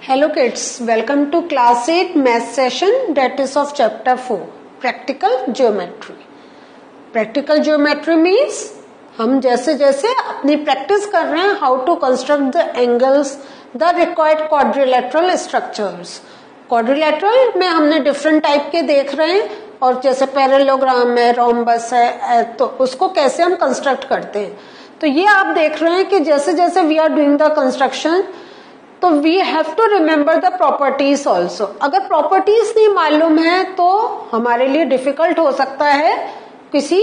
Hello kids, welcome to class 8 math session that is of chapter 4 practical geometry. Practical geometry means हम जैसे जैसे अपनी practice कर रहे हैं how to construct the angles the required quadrilateral structures. Quadrilateral में हमने डिफरेंट टाइप के देख रहे हैं और जैसे पैरेललोग्राम है, रोम्बस है, तो उसको कैसे हम कंस्ट्रक्ट करते हैं. तो ये आप देख रहे हैं कि जैसे जैसे we are doing the construction तो we have to remember the properties also. अगर प्रॉपर्टीज नहीं मालूम है तो हमारे लिए डिफिकल्ट हो सकता है किसी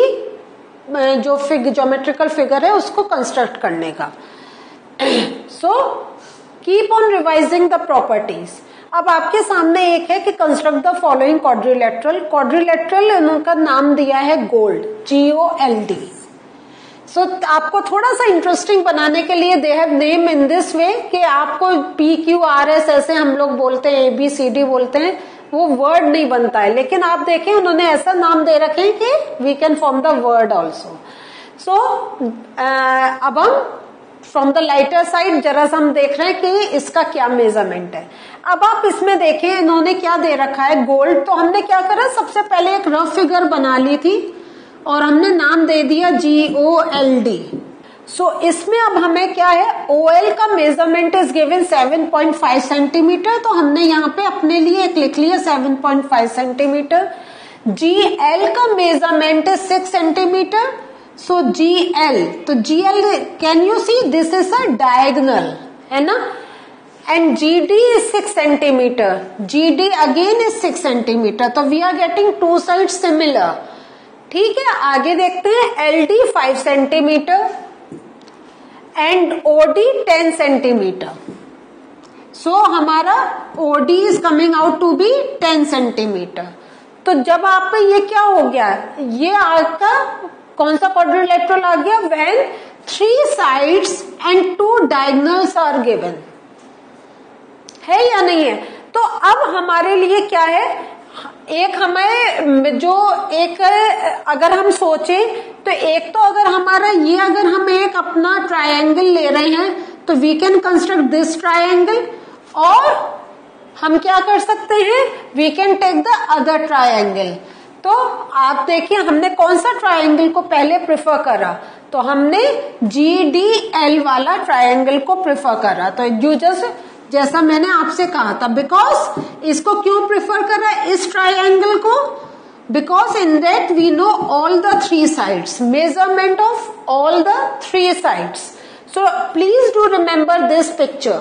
जो ज्योमेट्रिकल फिगर है उसको कंस्ट्रक्ट करने का. So keep on revising the properties. अब आपके सामने एक है कि construct the following quadrilateral. Quadrilateral उनका नाम दिया है गोल्ड, GOLD. सो आपको थोड़ा सा इंटरेस्टिंग बनाने के लिए they have name in this वे कि आपको PQRS ऐसे हम लोग बोलते हैं, ABCD बोलते हैं, वो वर्ड नहीं बनता है. लेकिन आप देखें उन्होंने ऐसा नाम दे रखे हैं कि we can form the word also. So अब हम फ्रॉम द लाइटर साइड जरा सा हम देख रहे हैं कि इसका क्या मेजरमेंट है. अब आप इसमें देखें इन्होंने क्या दे रखा है, गोल्ड. तो हमने क्या करा, सबसे पहले एक रफ फिगर बना ली थी और हमने नाम दे दिया GOLD. सो इसमें अब हमें क्या है, OL का मेजरमेंट इज गिवन 7.5 सेंटीमीटर. तो हमने यहाँ पे अपने लिए एक लिख लिया 7.5 सेंटीमीटर. GL का measurement is 6 centimetre. So GL, तो GL can you see this is a diagonal, है ना. And GD is 6 centimetre. GD again is 6 centimetre. तो we are getting two sides similar. ठीक है, आगे देखते हैं. LD 5 centimetre and OD 10 centimetre. So हमारा OD is coming out to be 10 centimetre. तो जब आप ये क्या हो गया, ये आपका कौन सा क्वाड्रिलेटरल आ गया, when 3 sides and 2 diagonals are given, है या नहीं है. तो अब हमारे लिए क्या है, एक हमें जो एक अगर हम सोचें तो एक तो अगर हमारा ये अगर हम एक अपना ट्रायंगल ले रहे हैं तो we can construct this triangle. और हम क्या कर सकते हैं, we can take the other triangle. तो आप देखिए हमने कौन सा ट्रायंगल को पहले प्रेफर करा, तो हमने GDL वाला ट्रायंगल को प्रेफर करा. तो यू जस्ट जैसा मैंने आपसे कहा था, बिकॉज इसको क्यों प्रिफर करा इस ट्रायंगल को, because in that we know all the 3 sides, measurement of all the 3 sides. So please do remember this picture.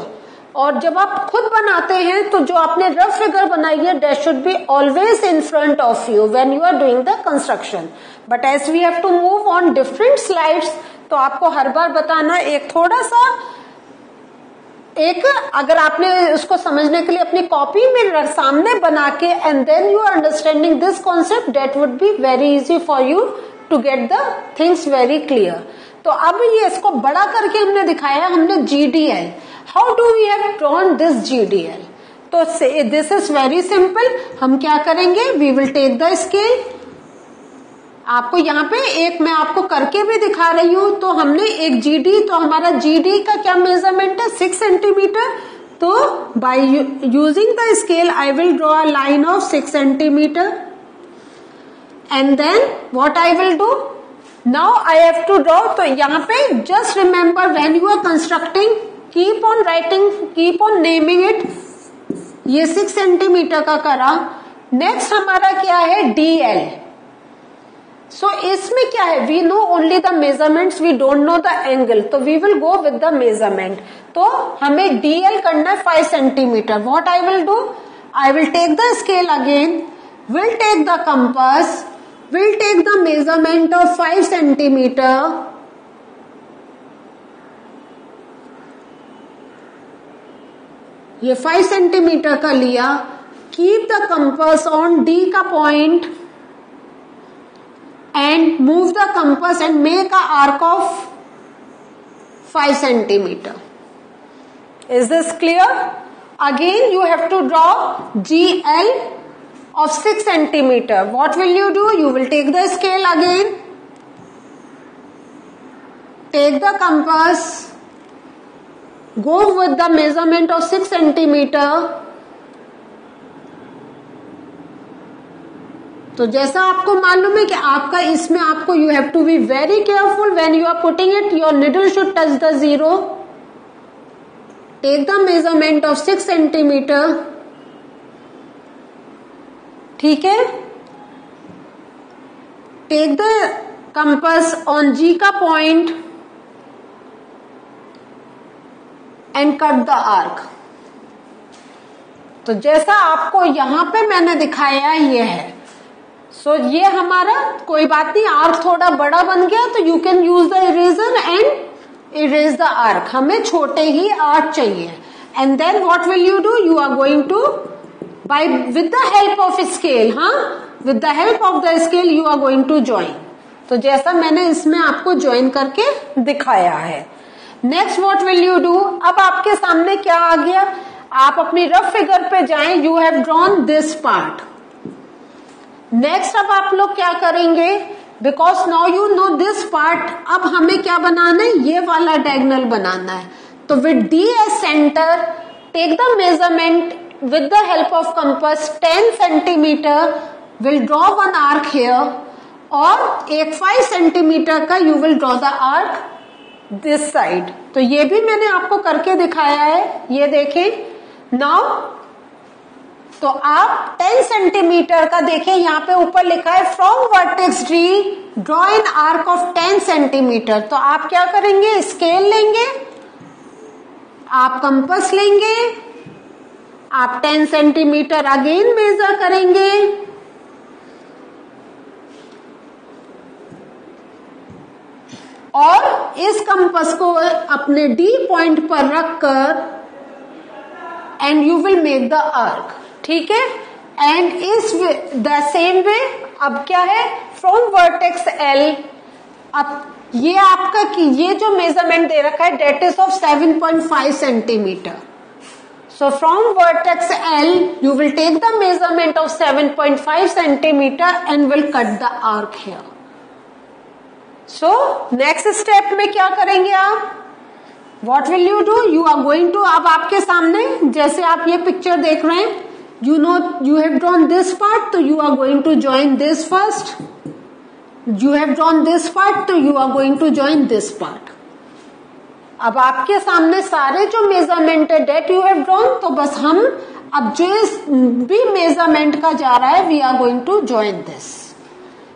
और जब आप खुद बनाते हैं तो जो आपने रफ फिगर बनाई है that should be always in front of you when you are doing the construction. But as we have to move on different slides तो आपको हर बार बताना एक थोड़ा सा एक, अगर आपने उसको समझने के लिए अपनी कॉपी में सामने बना के and then you are understanding this concept, that would be very easy for you to get the things very clear. तो अब ये इसको बड़ा करके हमने दिखाया, हमने GDL. How do we have drawn this GDL? तो दिस इज वेरी सिंपल. हम क्या करेंगे, we will take the scale. आपको यहाँ पे एक मैं आपको करके भी दिखा रही हूं. तो हमने एक GD, तो हमारा GD का क्या मेजरमेंट है, 6 सेंटीमीटर. तो by using the scale I will draw a line of 6 centimetre and then what I will do, now I have to draw. तो यहाँ पे just remember when you are constructing keep on writing, keep on naming it. ये 6 centimetre का करा. Next हमारा क्या है, DL. सो इसमें क्या है, we know only the measurements, we don't know the angle. तो we will go with the measurement. तो हमें DL करना है 5 centimetre. What I will do, I will take the scale again, will take the compass, will take the measurement of 5 centimetre. ये 5 centimetre का लिया. Keep the compass on D का point and move the compass and make a arc of 5 centimeter. Is this clear? Again you have to draw GL of 6 centimeter. What will you do? You will take the scale again, take the compass, go with the measurement of 6 centimeter. तो जैसा आपको मालूम है कि आपका इसमें आपको you have to be very careful when you are putting it. Your needle should touch the zero. Take the measurement of 6 centimetre. ठीक है. Take the compass on G का point and cut the arc. तो जैसा आपको यहां पे मैंने दिखाया ये है. सो ये हमारा कोई बात नहीं, आर्क थोड़ा बड़ा बन गया तो you can use the eraser and erase the arc. हमें छोटे ही आर्क चाहिए. And then what will you do, you are going to by with the help of scale, हाँ with the help of the scale you are going to join. तो जैसा मैंने इसमें आपको ज्वाइन करके दिखाया है. Next what will you do, अब आपके सामने क्या आ गया, आप अपनी रफ फिगर पे जाएं. You have drawn this part. Next अब आप लोग क्या करेंगे, because now you know this part, अब हमें क्या बनाना है, ये वाला डायगोनल बनाना है. तो with D as centre take the measurement with the help of compass 10 centimetre. Will draw one arc here और एक 5 सेंटीमीटर का you will draw the arc this side. तो ये भी मैंने आपको करके दिखाया है, ये देखें नाउ. तो आप 10 सेंटीमीटर का देखें, यहाँ पे ऊपर लिखा है from vertex D draw an arc of 10 centimetre. तो आप क्या करेंगे, स्केल लेंगे, आप कंपास लेंगे, आप 10 सेंटीमीटर अगेन मेजर करेंगे और इस कंपास को अपने डी पॉइंट पर रखकर and you will make the arc. ठीक है. एंड इस द सेम वे अब क्या है, फ्रॉम वर्टेक्स एल, अब ये आपका ये जो मेजरमेंट दे रखा है that is of 7.5 centimetre. So from vertex L you will take the measurement of 7.5 centimetre and will cut the arc here. So next step में क्या करेंगे आप, what will you do, you are going to, अब आपके सामने जैसे आप ये पिक्चर देख रहे हैं, you know you have drawn this part, so you are going to join this first. You have drawn this part, so you are going to join this part. अब आपके सामने सारे जो मेजरमेंट है डेट यू हैव ड्रॉन, तो बस हम अब जो भी मेजरमेंट का जा रहा है we are going to join this.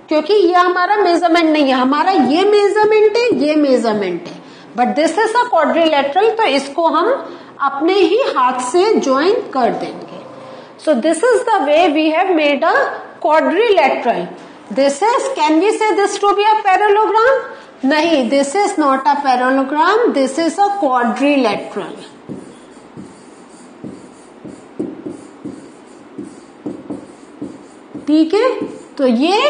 क्योंकि ये हमारा मेजरमेंट नहीं है, हमारा ये मेजरमेंट है, ये मेजरमेंट है, but this is a quadrilateral, तो इसको हम अपने ही हाथ से ज्वाइन कर देंगे. So this is the way we have made a quadrilateral. This is, can we say this to be a parallelogram? नहीं, this is not a parallelogram. This is a quadrilateral. ठीक है. तो ये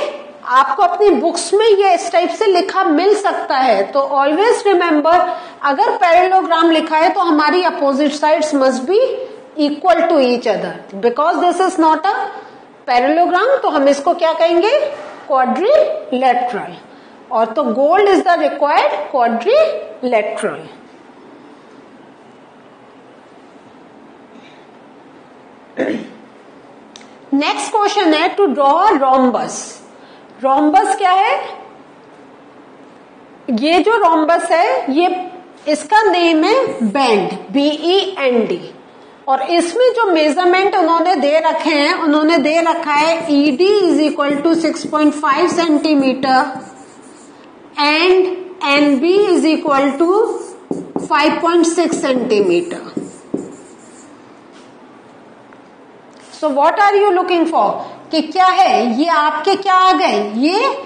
आपको अपनी बुक्स में ये इस टाइप से लिखा मिल सकता है. तो ऑलवेज रिमेम्बर, अगर पैरेललोग्राम लिखा है तो हमारी opposite sides must be equal to each other. Because this is not a parallelogram, तो हम इसको क्या कहेंगे, क्वाड्रिलेटरल. और तो gold is the required quadrilateral. Next question है to draw a rhombus. Rhombus क्या है, ये जो रोम्बस है ये इसका नेम है बेंड, BEND. और इसमें जो मेजरमेंट उन्होंने दे रखे हैं, उन्होंने दे रखा है ED is equal to 6.5 centimetre and NB is equal to 5.6 centimetre. So what are you looking for, कि क्या है, ये आपके क्या आ गए, ये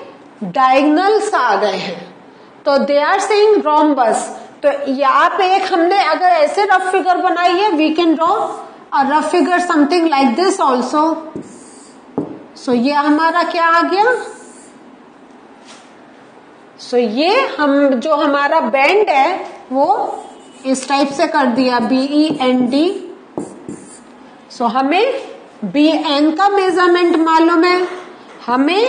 डायगोनल्स आ गए हैं. तो दे आर सेइंग रोम्बस. तो यहाँ पे एक हमने अगर ऐसे रफ फिगर बनाई है, we can draw a rough figure something like this also. So ये हमारा क्या आ गया, सो ये हम जो हमारा बैंड है वो इस टाइप से कर दिया, BEND. सो हमें BN का मेजरमेंट मालूम है, हमें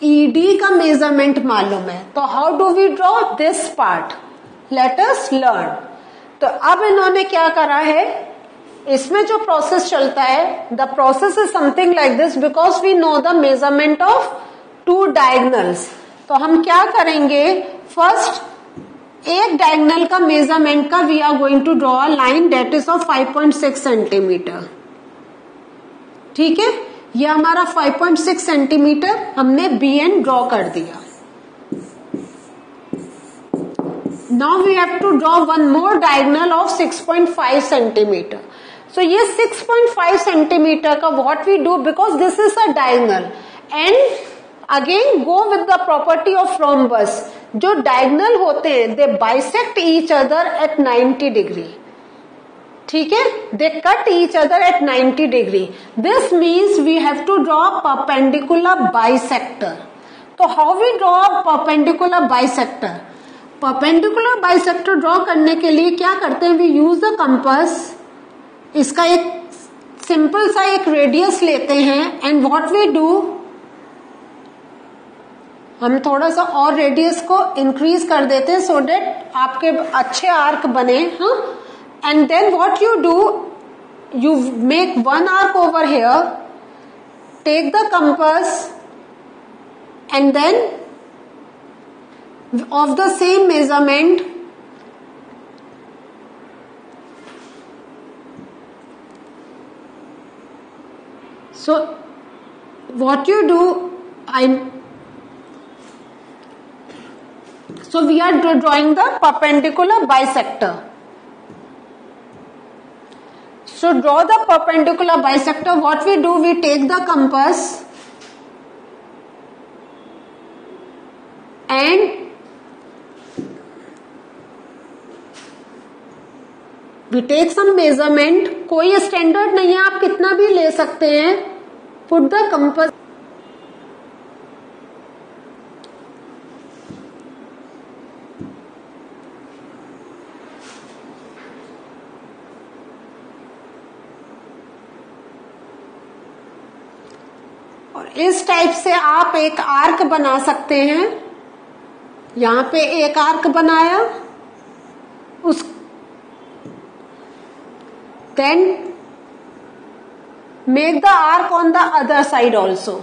ED का मेजरमेंट मालूम है. तो how do we draw this part, let us learn. तो अब इन्होंने क्या करा है, इसमें जो प्रोसेस चलता है, the process is something like this, because we know the measurement of two diagonals. तो हम क्या करेंगे, फर्स्ट एक डायगनल का मेजरमेंट का we are going to draw a line that is of 5.6 centimetre. ठीक है, ये हमारा 5.6 सेंटीमीटर हमने बी एन ड्रॉ कर दिया। Now we have to draw one more diagonal of 6.5 centimetre. So ये 6.5 सेंटीमीटर का what we do, because this is a diagonal and again go with the property of rhombus. जो diagonal होते हैं they bisect each other at 90 degree. ठीक है, they cut each other at 90 degree. This means we have to draw perpendicular bisector. तो how we draw perpendicular bisector? Perpendicular bisector draw करने के लिए क्या करते हैं, वी यूज द कंपास। इसका एक सिंपल सा एक रेडियस लेते हैं एंड व्हाट वी डू, हम थोड़ा सा और रेडियस को इंक्रीज कर देते हैं सो डेट आपके अच्छे आर्क बने। हाँ, and then what you do, you make one arc over here, take the compass and then of the same measurement so what you do, so we are drawing the perpendicular bisector. So draw the perpendicular bisector. What we do, we take the compass and we take some measurement. कोई standard नहीं है, आप कितना भी ले सकते हैं। Put the compass, और इस टाइप से आप एक आर्क बना सकते हैं। यहां पे एक आर्क बनाया, उस then make the arc on the other side also.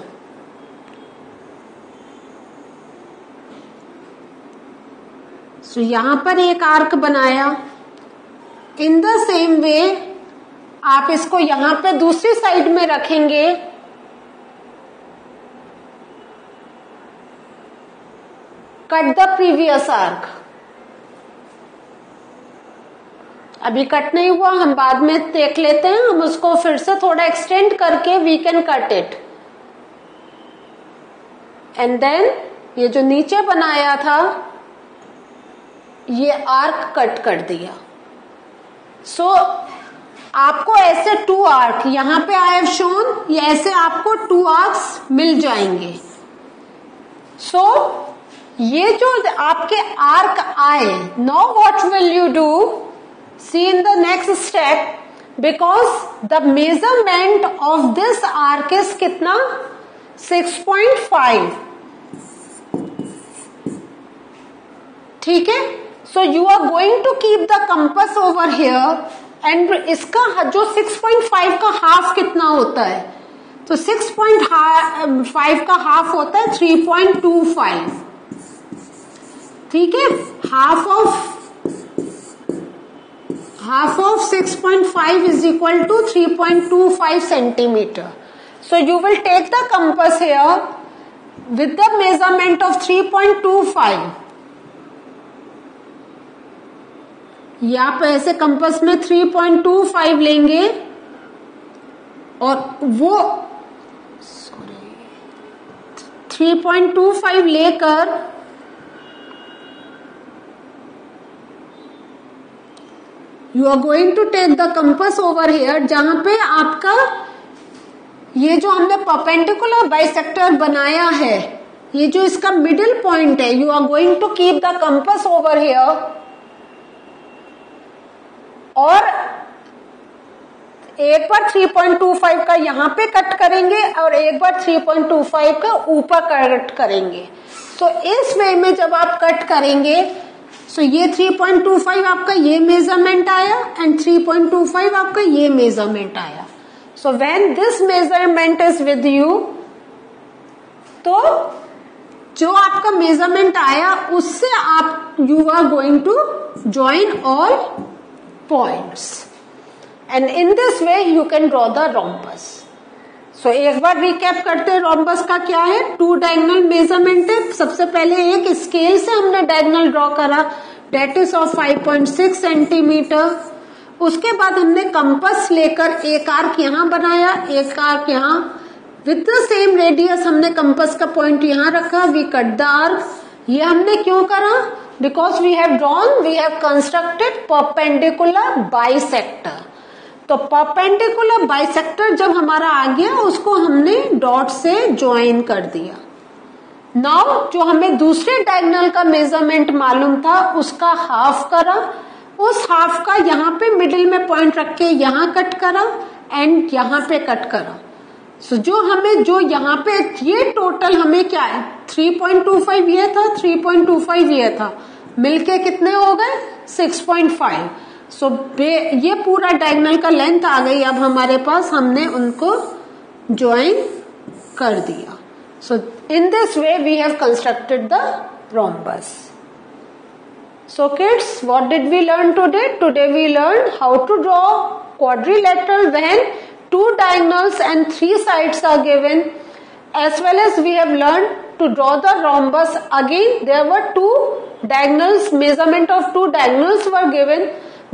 So यहां पर एक आर्क बनाया। इन द सेम वे आप इसको यहां पे दूसरी साइड में रखेंगे। Cut the previous arc. अभी कट नहीं हुआ, हम बाद में देख लेते हैं। हम उसको फिर से थोड़ा एक्सटेंड करके we can cut it and then ये जो नीचे बनाया था ये आर्क कट कर दिया। सो आपको ऐसे टू आर्क, यहां पे आई हैव शोन, ये ऐसे आपको टू आर्क्स मिल जाएंगे। सो ये जो आपके आर्क आए, now what will you do, see in the next step, because the measurement of this arc is कितना 6.5। ठीक है, so you are going to keep the compass over here and इसका जो 6.5 का हाफ कितना होता है, तो 6.5 का हाफ होता है 3.25। ठीक है, half of 6.5 is equal to 3.25 centimeter. So you will take the compass here with the measurement of 3.25. यहाँ पे ऐसे कंपास में 3.25 लेंगे और वो 3.25 लेकर you are going to take the compass over here, जहां पे आपका ये जो हमने परपेंडिकुलर बाइसेक्टर बनाया है, ये जो इसका मिडिल पॉइंट है, you are going to keep the compass over here और एक बार 3.25 का यहां पे कट करेंगे और एक बार 3.25 का ऊपर कट करेंगे। तो इस वे में जब आप कट करेंगे, so सो ये 3.25 आपका ये मेजरमेंट आया एंड 3.25 आपका ये मेजरमेंट आया. So when this measurement is with you, तो जो आपका मेजरमेंट आया उससे आप you are going to join all points and in this way you can draw the rhombus. So एक बार रिकैप करते हैं रोम्बस का क्या है. 2 डायगोनल मेजरमेंट है. सबसे पहले एक स्केल से हमने डायगोनल ड्रॉ करा, डेट इज ऑफ 5.6 सेंटीमीटर. उसके बाद हमने कंपास लेकर एक आर्क यहां बनाया, एक आर्क यहां विद द सेम रेडियस. हमने कंपास का पॉइंट यहां रखा, वी कट द आर्क. ये हमने क्यों करा? Because we have constructed perpendicular bisector. तो परपेंडिकुलर बाइसेक्टर जब हमारा आ गया उसको हमने डॉट से ज्वाइन कर दिया. नाउ जो हमें दूसरे डायगोनल का मेजरमेंट मालूम था उसका हाफ करा, उस हाफ का यहाँ पे मिडिल में पॉइंट रख के यहाँ कट करा एंड यहाँ पे कट करा. सो जो यहाँ पे ये टोटल हमें क्या है, 3.25 ये था, 3.25 ये था, मिलके कितने हो गए 6.5. सो ये पूरा डायगोनल का लेंथ आ गई अब हमारे पास, हमने उनको ज्वाइन कर दिया. So in this way we have constructed the rhombus. So kids, what did we learn today? Today we learned how to draw quadrilateral when 2 diagonals and 3 sides are given, as well as we have learned to draw the rhombus. Again, there were 2 diagonals, measurement of 2 diagonals were given,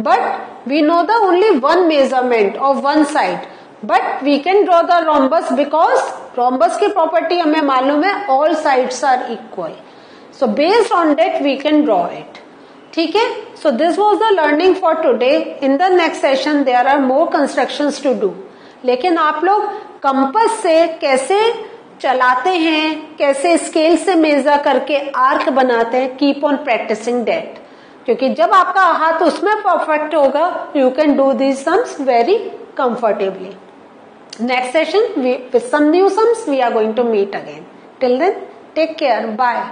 but we know the only one measurement of one side. But we can draw the rhombus because rhombus की property हमें मालूम है, all sides are equal. So based on that we can draw it. ठीक है. So this was the learning for today. In the next session there are more constructions to do. लेकिन आप लोग compass से कैसे चलाते हैं, कैसे स्केल से मेजर करके आर्क बनाते हैं, कीप ऑन प्रैक्टिसिंग दैट. क्योंकि जब आपका हाथ उसमें परफेक्ट होगा you can do these sums very comfortably. Next session with some new sums we are going to meet again. Till then take care. Bye.